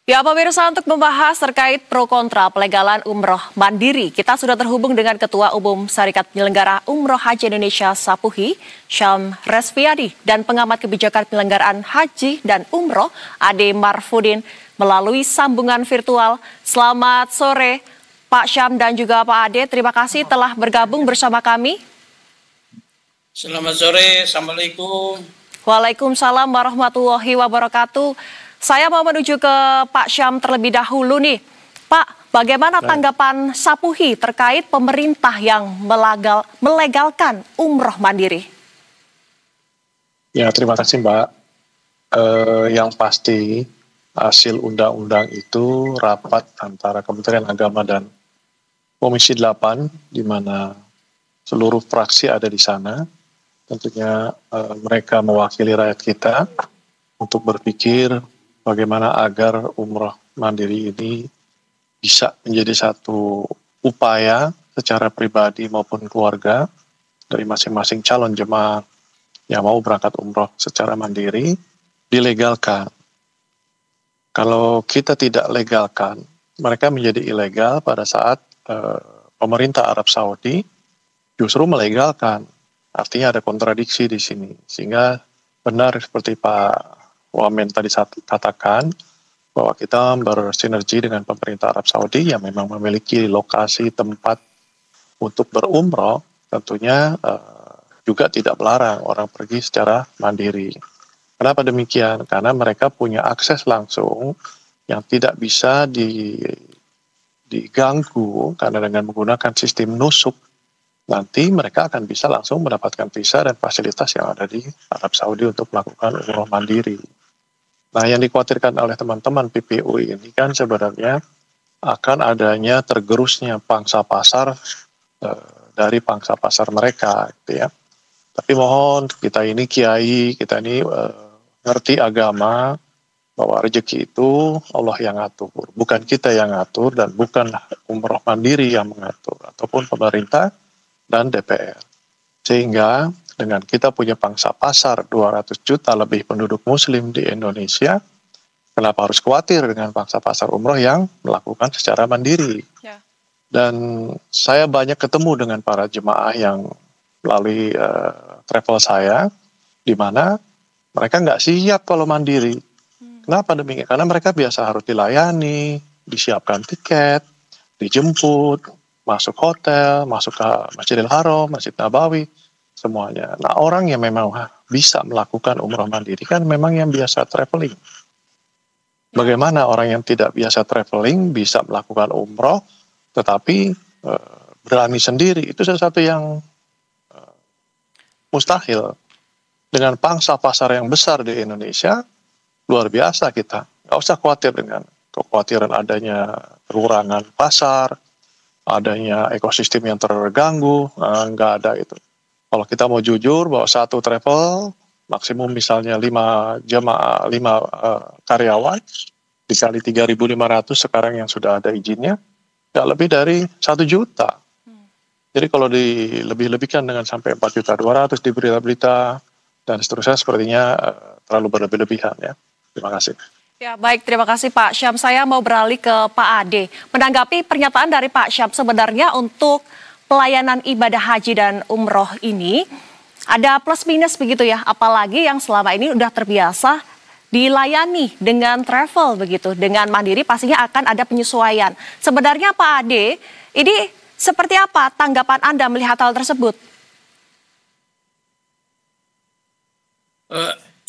Ya, pemirsa, untuk membahas terkait pro kontra pelegalan umroh mandiri, kita sudah terhubung dengan Ketua Umum Serikat Penyelenggara Umroh Haji Indonesia Sapuhi, Syam Resviadi, dan pengamat kebijakan penyelenggaraan haji dan umroh, Ade Marfudin, melalui sambungan virtual. Selamat sore, Pak Syam dan juga Pak Ade. Terima kasih telah bergabung bersama kami. Selamat sore, Assalamualaikum. Waalaikumsalam warahmatullahi wabarakatuh. Saya mau menuju ke Pak Syam terlebih dahulu nih. Pak, bagaimana tanggapan Sapuhi terkait pemerintah yang melegalkan umroh mandiri? Ya, terima kasih Mbak. Yang pasti hasil undang-undang itu rapat antara Kementerian Agama dan Komisi 8, di mana seluruh fraksi ada di sana. Tentunya mereka mewakili rakyat kita untuk berpikir bagaimana agar umroh mandiri ini bisa menjadi satu upaya secara pribadi maupun keluarga dari masing-masing calon jemaah yang mau berangkat umroh secara mandiri dilegalkan. Kalau kita tidak legalkan, mereka menjadi ilegal pada saat pemerintah Arab Saudi justru melegalkan. Artinya ada kontradiksi di sini, sehingga benar seperti Pak Wamen tadi katakan bahwa kita bersinergi dengan pemerintah Arab Saudi yang memang memiliki lokasi tempat untuk berumroh, tentunya juga tidak melarang orang pergi secara mandiri. Kenapa demikian? Karena mereka punya akses langsung yang tidak bisa diganggu, karena dengan menggunakan sistem nusuk nanti mereka akan bisa langsung mendapatkan visa dan fasilitas yang ada di Arab Saudi untuk melakukan umroh mandiri. Nah, yang dikhawatirkan oleh teman-teman PPU ini kan sebenarnya akan adanya tergerusnya pangsa pasar dari pangsa pasar mereka, gitu ya. Tapi mohon kita ini kiai, kita ini ngerti agama bahwa rezeki itu Allah yang ngatur, bukan kita yang ngatur dan bukan umroh mandiri yang mengatur ataupun pemerintah dan DPR. Sehingga dengan kita punya pangsa pasar 200 juta lebih penduduk muslim di Indonesia, kenapa harus khawatir dengan pangsa pasar umroh yang melakukan secara mandiri? Ya. Dan saya banyak ketemu dengan para jemaah yang melalui travel saya, di mana mereka nggak siap kalau mandiri. Kenapa demikian? Karena mereka biasa harus dilayani, disiapkan tiket, dijemput, masuk hotel, masuk ke Masjidil Haram, Masjid Nabawi, semuanya. Nah, orang yang memang bisa melakukan umroh mandiri kan memang yang biasa traveling. Bagaimana orang yang tidak biasa traveling bisa melakukan umroh, tetapi berani sendiri? Itu sesuatu yang mustahil. Dengan pangsa pasar yang besar di Indonesia, luar biasa kita. Nggak usah khawatir dengan kekhawatiran adanya kekurangan pasar, adanya ekosistem yang terganggu, nggak ada itu. Kalau kita mau jujur bahwa satu travel maksimum misalnya 5 jemaah, 5 karyawan dikali 3.500 sekarang yang sudah ada izinnya, nggak lebih dari 1 juta. Jadi kalau dilebih-lebihkan dengan sampai 4.200.000 di berita-berita dan seterusnya, sepertinya terlalu berlebih-lebihan ya. Terima kasih. Ya, baik, terima kasih Pak Syam. Saya mau beralih ke Pak Ade. Menanggapi pernyataan dari Pak Syam, sebenarnya untuk pelayanan ibadah haji dan umroh ini ada plus minus begitu ya, apalagi yang selama ini udah terbiasa dilayani dengan travel begitu, dengan mandiri pastinya akan ada penyesuaian. Sebenarnya Pak Ade, ini seperti apa tanggapan Anda melihat hal tersebut?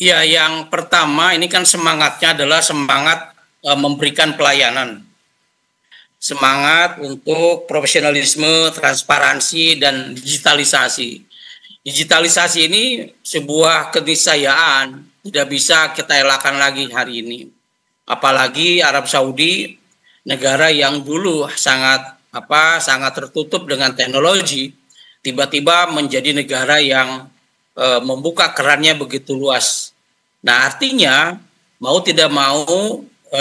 Ya, yang pertama ini kan semangatnya adalah semangat memberikan pelayanan. Semangat untuk profesionalisme, transparansi, dan digitalisasi. Digitalisasi ini sebuah keniscayaan, tidak bisa kita elakkan lagi hari ini. Apalagi Arab Saudi, negara yang dulu sangat tertutup dengan teknologi, tiba-tiba menjadi negara yang membuka kerannya begitu luas. Nah, artinya mau tidak mau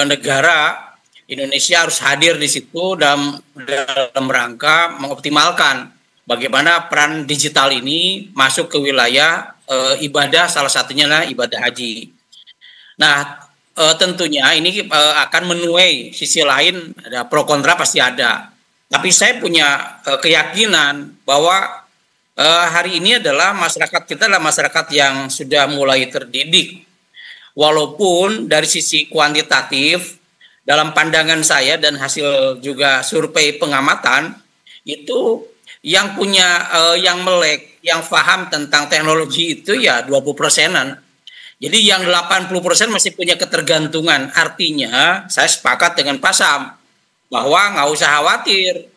negara Indonesia harus hadir di situ dalam rangka mengoptimalkan bagaimana peran digital ini masuk ke wilayah ibadah, salah satunya adalah ibadah haji. Nah, tentunya ini akan menuai sisi lain, ada pro kontra pasti ada. Tapi saya punya keyakinan bahwa hari ini adalah masyarakat kita adalah masyarakat yang sudah mulai terdidik. Walaupun dari sisi kuantitatif, dalam pandangan saya dan hasil juga survei pengamatan, itu yang punya, yang melek, yang paham tentang teknologi itu ya 20%-an. Jadi yang 80% masih punya ketergantungan. Artinya saya sepakat dengan Pak Syam bahwa nggak usah khawatir.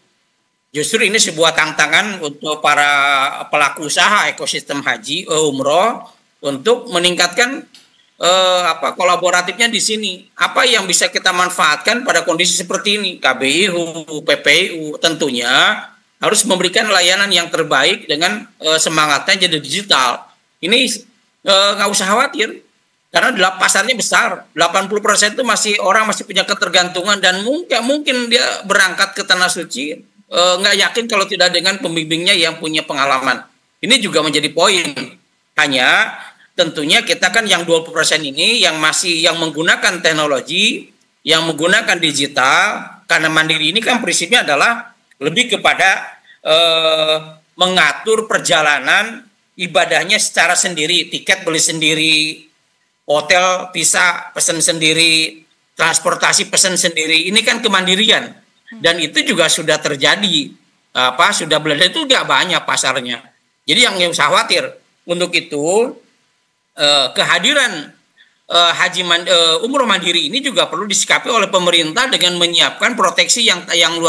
Justru ini sebuah tantangan untuk para pelaku usaha ekosistem haji, umroh, untuk meningkatkan kolaboratifnya di sini. Apa yang bisa kita manfaatkan pada kondisi seperti ini? KBIU, PPIU tentunya harus memberikan layanan yang terbaik dengan semangatnya jadi digital. Ini nggak usah khawatir, karena pasarnya besar, 80% itu orang masih punya ketergantungan dan mungkin dia berangkat ke Tanah Suci, nggak yakin kalau tidak dengan pembimbingnya yang punya pengalaman. Ini juga menjadi poin. Hanya tentunya kita kan yang 20% ini yang menggunakan teknologi, yang menggunakan digital, karena mandiri ini kan prinsipnya adalah lebih kepada mengatur perjalanan ibadahnya secara sendiri, tiket beli sendiri, hotel bisa pesan sendiri, transportasi pesan sendiri. Ini kan kemandirian, dan itu juga sudah terjadi. Sudah belanja itu nggak banyak pasarnya. Jadi yang usah khawatir. Untuk itu kehadiran umroh mandiri ini juga perlu disikapi oleh pemerintah dengan menyiapkan proteksi yang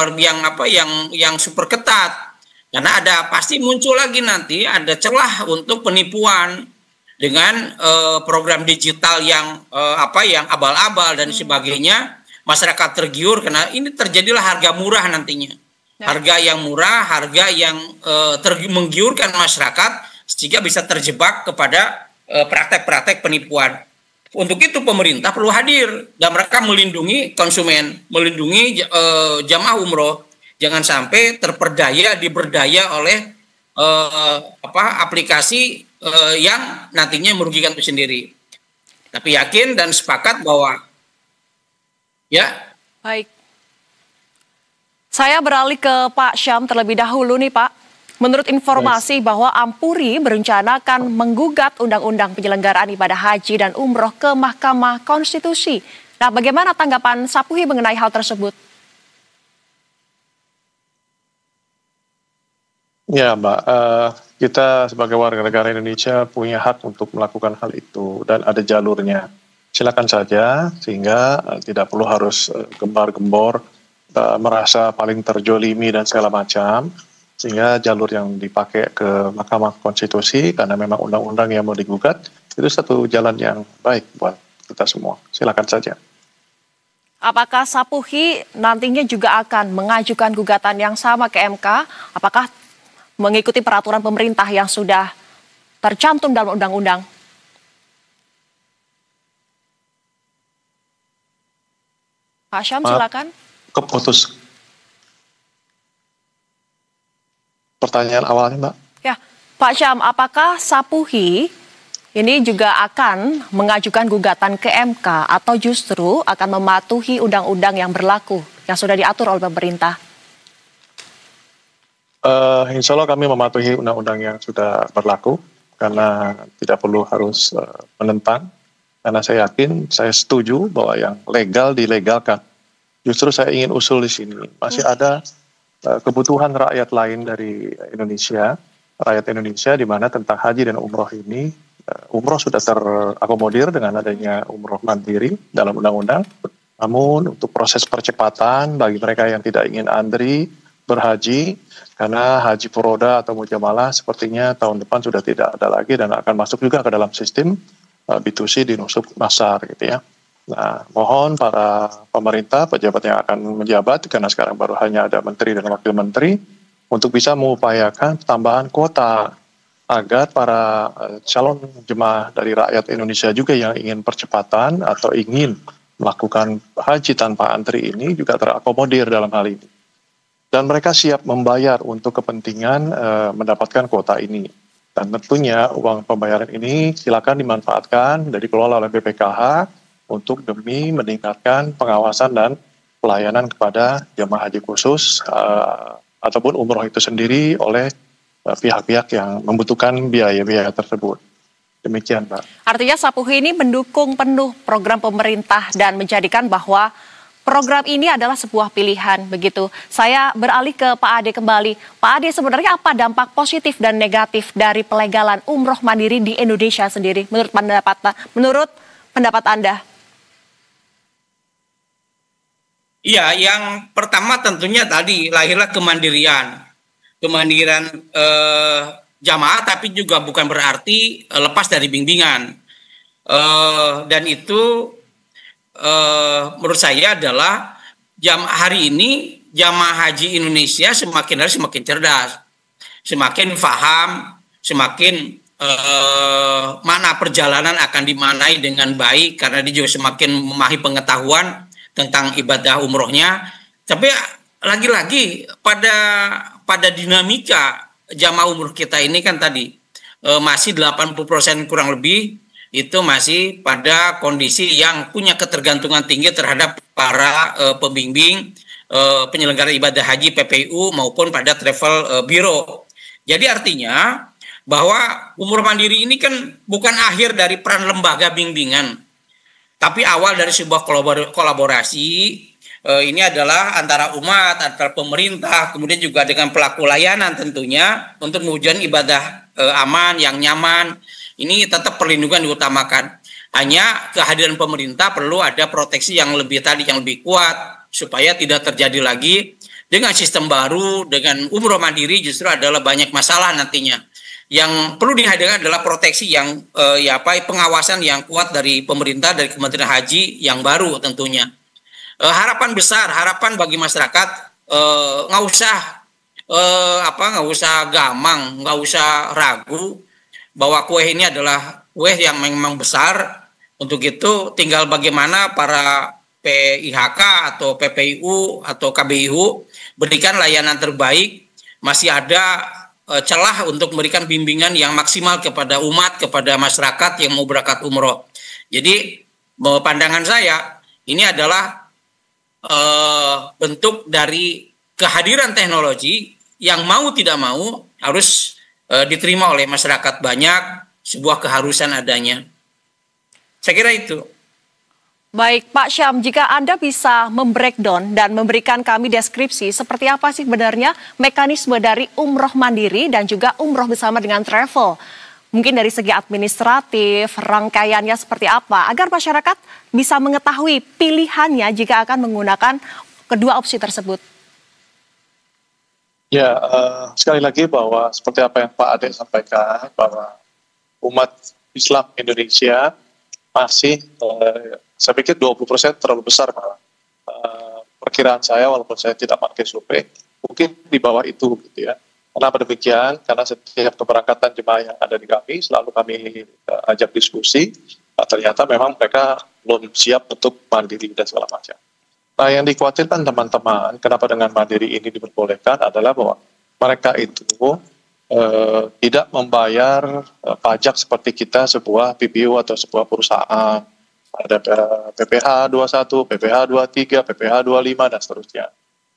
super ketat. Karena pasti muncul lagi nanti ada celah untuk penipuan dengan program digital yang abal-abal dan sebagainya. Masyarakat tergiur karena ini terjadilah harga murah nantinya. Harga yang murah, harga yang menggiurkan masyarakat sehingga bisa terjebak kepada praktek-praktek penipuan. Untuk itu pemerintah perlu hadir dan mereka melindungi konsumen, melindungi jamaah umroh. Jangan sampai diberdaya oleh aplikasi yang nantinya merugikan itu sendiri. Tapi yakin dan sepakat bahwa Baik. Saya beralih ke Pak Syam terlebih dahulu nih Pak. Menurut informasi bahwa Ampuri berencana akan menggugat Undang-Undang Penyelenggaraan Ibadah Haji dan Umroh ke Mahkamah Konstitusi. Nah, bagaimana tanggapan Sapuhi mengenai hal tersebut? Ya Mbak, kita sebagai warga negara Indonesia punya hak untuk melakukan hal itu dan ada jalurnya. Silakan saja sehingga tidak perlu harus gembar-gembor, merasa paling terjolimi dan segala macam. Sehingga jalur yang dipakai ke Mahkamah Konstitusi karena memang undang-undang yang mau digugat itu satu jalan yang baik buat kita semua. Silakan saja. Apakah Sapuhi nantinya juga akan mengajukan gugatan yang sama ke MK? Apakah mengikuti peraturan pemerintah yang sudah tercantum dalam undang-undang? Pak Syam, silakan. Pertanyaan awalnya, Mbak. Ya, Pak Syam, apakah Sapuhi ini juga akan mengajukan gugatan ke MK atau justru akan mematuhi undang-undang yang berlaku yang sudah diatur oleh pemerintah? Insya Allah kami mematuhi undang-undang yang sudah berlaku karena tidak perlu harus menentang. Karena saya yakin, saya setuju bahwa yang legal dilegalkan. Justru saya ingin usul di sini masih ada kebutuhan rakyat lain dari Indonesia, rakyat Indonesia di mana tentang haji dan umroh ini, umroh sudah terakomodir dengan adanya umroh mandiri dalam undang-undang. Namun untuk proses percepatan bagi mereka yang tidak ingin antri berhaji, karena haji furoda atau mujamalah sepertinya tahun depan sudah tidak ada lagi dan akan masuk juga ke dalam sistem B2C di nusuk masar gitu ya. Nah, mohon para pemerintah, pejabat yang akan menjabat, karena sekarang baru hanya ada menteri dan wakil menteri, untuk bisa mengupayakan tambahan kuota agar para calon jemaah dari rakyat Indonesia juga yang ingin percepatan atau ingin melakukan haji tanpa antri ini juga terakomodir dalam hal ini. Dan mereka siap membayar untuk kepentingan mendapatkan kuota ini. Dan tentunya uang pembayaran ini silakan dimanfaatkan dari dikelola oleh BPKH untuk demi meningkatkan pengawasan dan pelayanan kepada jemaah haji khusus ataupun umroh itu sendiri oleh pihak-pihak yang membutuhkan biaya-biaya tersebut. Demikian, Mbak. Artinya Sapuhi ini mendukung penuh program pemerintah dan menjadikan bahwa program ini adalah sebuah pilihan, begitu. Saya beralih ke Pak Ade kembali. Pak Ade, sebenarnya apa dampak positif dan negatif dari pelegalan umroh mandiri di Indonesia sendiri menurut pendapat Anda? Iya, yang pertama tentunya tadi lahirlah kemandirian jamaah, tapi juga bukan berarti lepas dari bimbingan. Dan itu menurut saya adalah hari ini jamaah haji Indonesia semakin hari semakin cerdas, semakin paham, semakin mana perjalanan akan dimanai dengan baik karena dia juga semakin memahami pengetahuan tentang ibadah umrohnya. Tapi lagi-lagi pada dinamika jamaah umroh kita ini kan tadi masih 80% kurang lebih itu masih pada kondisi yang punya ketergantungan tinggi terhadap para pembimbing penyelenggara ibadah haji PPU maupun pada travel bureau. Jadi artinya bahwa umroh mandiri ini kan bukan akhir dari peran lembaga bimbingan, tapi awal dari sebuah kolaborasi. Ini adalah antara umat, antara pemerintah, kemudian juga dengan pelaku layanan tentunya untuk mewujudkan ibadah aman, yang nyaman. Ini tetap perlindungan diutamakan. Hanya kehadiran pemerintah perlu ada proteksi yang lebih kuat supaya tidak terjadi lagi dengan sistem baru, dengan umroh mandiri justru adalah banyak masalah nantinya. Yang perlu dihadirkan adalah proteksi yang pengawasan yang kuat dari pemerintah, dari Kementerian Haji yang baru tentunya. Harapan besar, harapan bagi masyarakat nggak usah gamang, nggak usah ragu bahwa kue ini adalah kue yang memang besar. Untuk itu tinggal bagaimana para PIHK atau PPIU atau KBIU berikan layanan terbaik. Masih ada celah untuk memberikan bimbingan yang maksimal kepada umat, kepada masyarakat yang mau berangkat umroh. Jadi pandangan saya ini adalah bentuk dari kehadiran teknologi yang mau tidak mau harus diterima oleh masyarakat banyak, sebuah keharusan adanya. Saya kira itu. Baik, Pak Syam, jika Anda bisa membreakdown dan memberikan kami deskripsi seperti apa sih sebenarnya mekanisme dari umroh mandiri dan juga umroh bersama dengan travel. Mungkin dari segi administratif, rangkaiannya seperti apa, agar masyarakat bisa mengetahui pilihannya jika akan menggunakan kedua opsi tersebut. Ya, sekali lagi bahwa seperti apa yang Pak Ade sampaikan, bahwa umat Islam Indonesia masih, saya pikir 20% terlalu besar, Pak. Perkiraan saya, walaupun saya tidak pakai survei, mungkin di bawah itu, gitu ya. Kenapa demikian? Karena setiap keberangkatan jemaah yang ada di kami, selalu kami ajak diskusi, ternyata memang mereka belum siap untuk mandiri dan segala macam. Nah, yang dikhawatirkan teman-teman, kenapa dengan mandiri ini diperbolehkan adalah bahwa mereka itu tidak membayar pajak seperti kita sebuah PPU atau sebuah perusahaan. Ada PPh 21, PPh 23, PPh 25, dan seterusnya.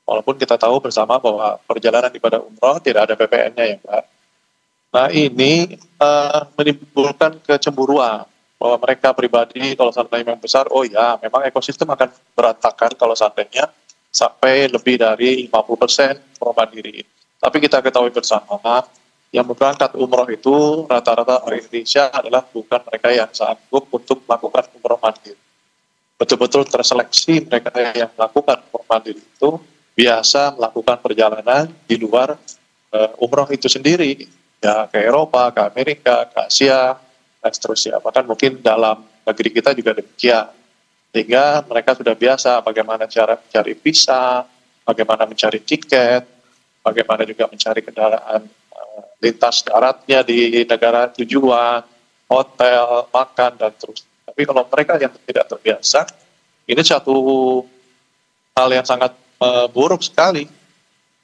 Walaupun kita tahu bersama bahwa perjalanan ibadah umroh tidak ada PPN-nya ya, Pak. Nah, ini menimbulkan kecemburuan bahwa mereka pribadi kalau seandainya memang besar, oh ya memang ekosistem akan berantakan kalau seandainya sampai lebih dari 50% umroh mandiri. Tapi kita ketahui bersama yang berangkat umroh itu rata-rata orang Indonesia adalah bukan mereka yang sanggup untuk melakukan umroh mandiri. Betul-betul terseleksi mereka yang melakukan umroh mandiri itu biasa melakukan perjalanan di luar umroh itu sendiri, ya ke Eropa, ke Amerika, ke Asia, dan seterusnya. Bahkan mungkin dalam negeri kita juga demikian. Sehingga mereka sudah biasa bagaimana cara mencari visa, bagaimana mencari tiket, bagaimana juga mencari kendaraan lintas daratnya di negara tujuan, hotel, makan, dan terusnya. Tapi kalau mereka yang tidak terbiasa, ini satu hal yang sangat buruk sekali.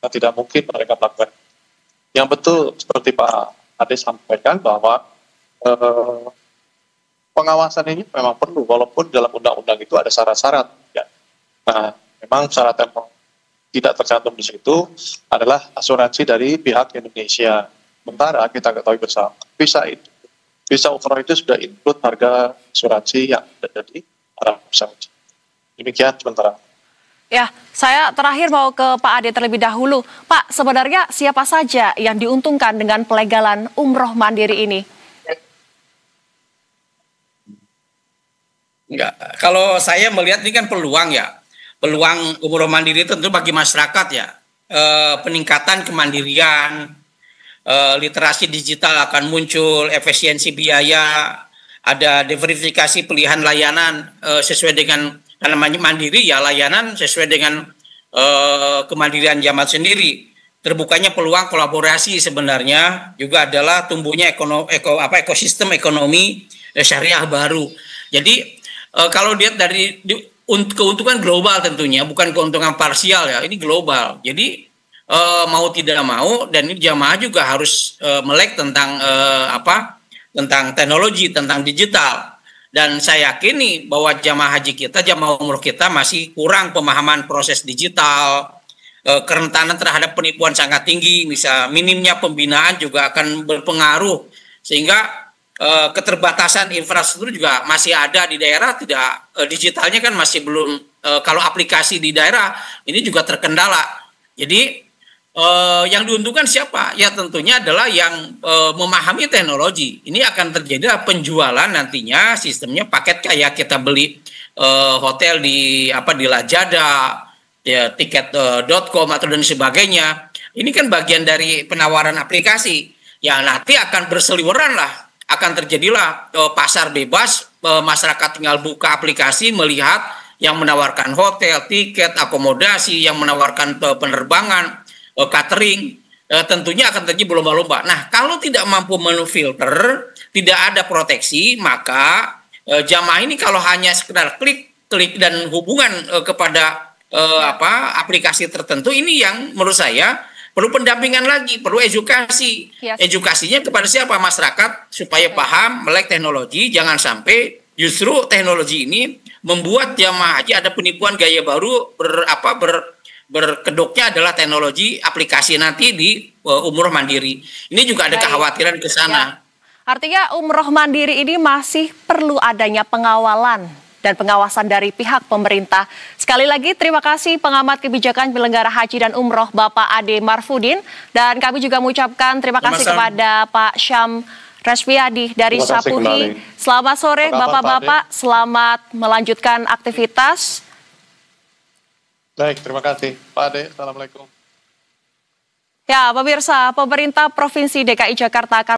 Tidak mungkin mereka melakukan. Yang betul seperti Pak Ade sampaikan bahwa pengawasan ini memang perlu, walaupun dalam undang-undang itu ada syarat-syarat. Ya. Nah, memang syarat yang tidak tercantum di situ adalah asuransi dari pihak Indonesia. Sementara kita ketahui bersama, visa umroh itu sudah include harga asuransi yang ada di Arab Saudi. Demikian sementara. Ya, saya terakhir mau ke Pak Ade terlebih dahulu. Pak, sebenarnya siapa saja yang diuntungkan dengan pelegalan umroh mandiri ini? Enggak, kalau saya melihat ini kan peluang ya. Peluang umroh mandiri tentu bagi masyarakat ya. Peningkatan kemandirian, literasi digital akan muncul, efisiensi biaya, ada diverifikasi pilihan layanan sesuai dengan namanya mandiri ya, layanan sesuai dengan kemandirian jamaah sendiri. Terbukanya peluang kolaborasi sebenarnya juga adalah tumbuhnya ekosistem ekonomi syariah baru. Jadi kalau lihat dari keuntungan global tentunya, bukan keuntungan parsial ya, ini global. Jadi mau tidak mau, dan ini jamaah juga harus melek tentang tentang teknologi, tentang digital. Dan saya yakini bahwa jamaah haji kita, jamaah umroh kita masih kurang pemahaman proses digital, kerentanan terhadap penipuan sangat tinggi, misal minimnya pembinaan juga akan berpengaruh, sehingga keterbatasan infrastruktur juga masih ada di daerah, tidak digitalnya kan masih belum, kalau aplikasi di daerah ini juga terkendala. Jadi yang diuntungkan siapa? Ya tentunya adalah yang memahami teknologi. Ini akan terjadi penjualan nantinya, sistemnya paket kayak kita beli hotel di Lazada, ya, tiket.com atau dan sebagainya. Ini kan bagian dari penawaran aplikasi. Ya nanti akan berseliweran lah, akan terjadilah pasar bebas, masyarakat tinggal buka aplikasi, melihat yang menawarkan hotel, tiket, akomodasi, yang menawarkan penerbangan, catering, tentunya akan terjadi berlomba-lomba. Nah, kalau tidak mampu menfilter, tidak ada proteksi, maka jamaah ini kalau hanya sekedar klik dan hubungan kepada aplikasi tertentu, ini yang menurut saya perlu pendampingan lagi, perlu edukasi. Yes. Edukasinya kepada siapa? Masyarakat, supaya paham, melek teknologi, jangan sampai justru teknologi ini membuat jamaah haji ada penipuan gaya baru, berkedoknya adalah teknologi aplikasi nanti di umroh mandiri. Ini juga ada kekhawatiran ke sana. Ya. Artinya umroh mandiri ini masih perlu adanya pengawalan dan pengawasan dari pihak pemerintah. Sekali lagi terima kasih pengamat kebijakan penyelenggara haji dan umroh Bapak Ade Marfudin, dan kami juga mengucapkan terima kasih kepada Pak Syam Resviadi dari Sapuhi. Selamat sore Bapak-bapak, selamat melanjutkan aktivitas. Baik, terima kasih Pak Ade. Assalamualaikum. Ya, pemirsa, pemerintah Provinsi DKI Jakarta akan